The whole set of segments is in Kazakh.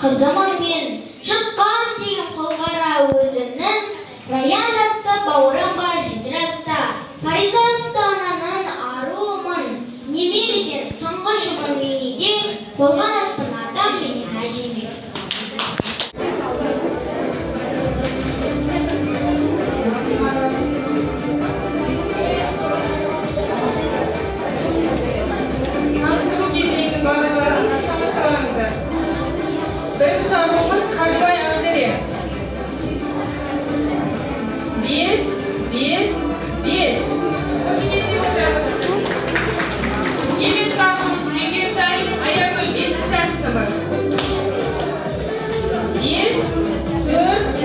Kızımın men şıtkan tegim qılғара өзімнің, Раянатта бауырым бар жидрasta, Паризатта ананың аруымын, Немерден тұңғышымын менеге, Қолған аспын атам менен әжеме. Birinci şarkımız Kalbay Azeri. Biz. Hoş geldiniz oturalım. Gelin sağlığımız Güngörtay Ayagül 5. sınıf. Biz, Türk.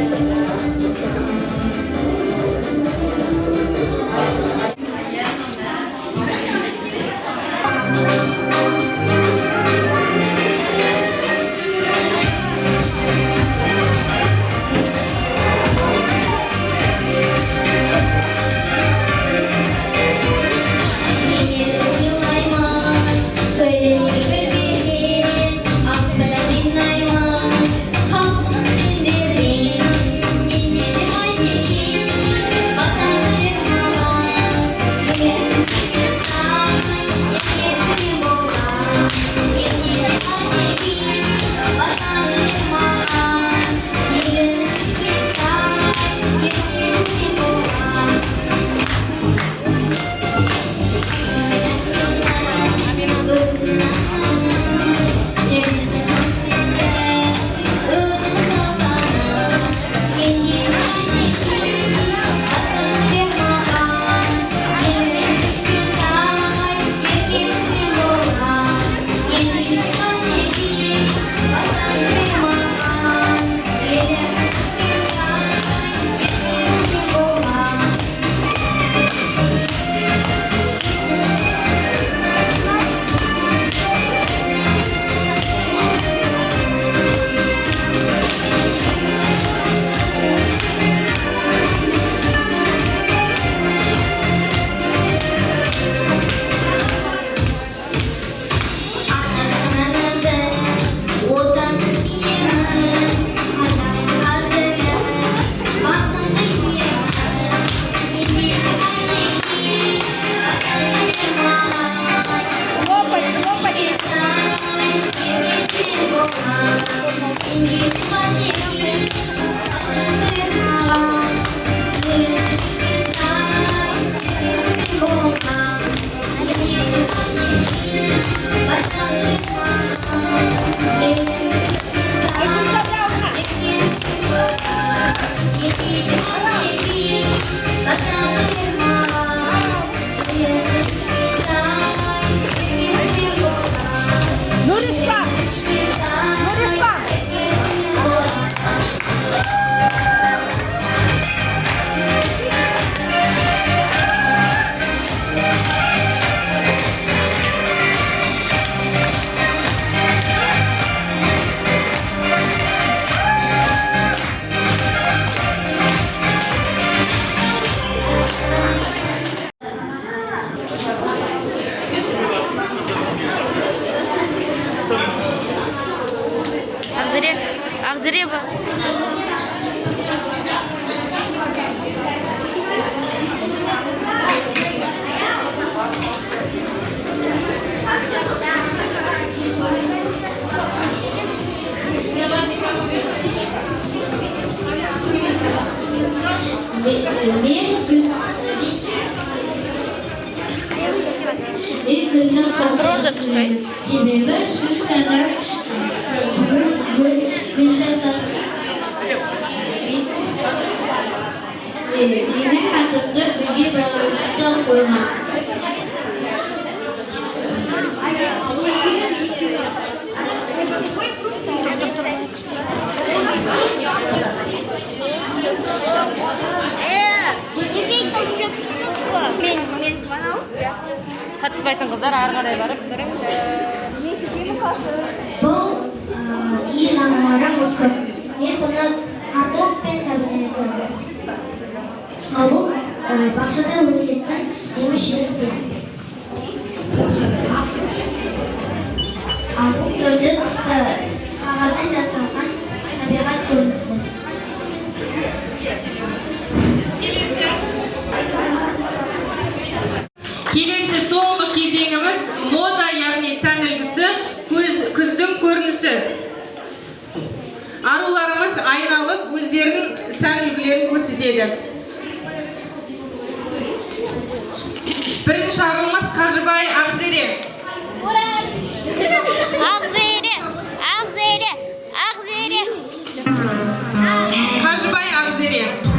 Ağzırıya bak. Kontrol da tutsay. Sebebi şu kadar Yine katıldı bilgi balansı koymak. Men bana қатыспайтын қыздар ары қарай барып Бұл үй жануары мысық. Мен бұны картоп пен сәбізіне соғдым. Ал бұл бақшада өсетін жеміс-жидек дес. Ал бұл түрді қағаздан жасалған Аруларымыз айналып өздерінің сән үлгілерін көрсетеді. Бірінші арулымыз Қажыбай Ақзере. Ақзере. Қажыбай Ақзере.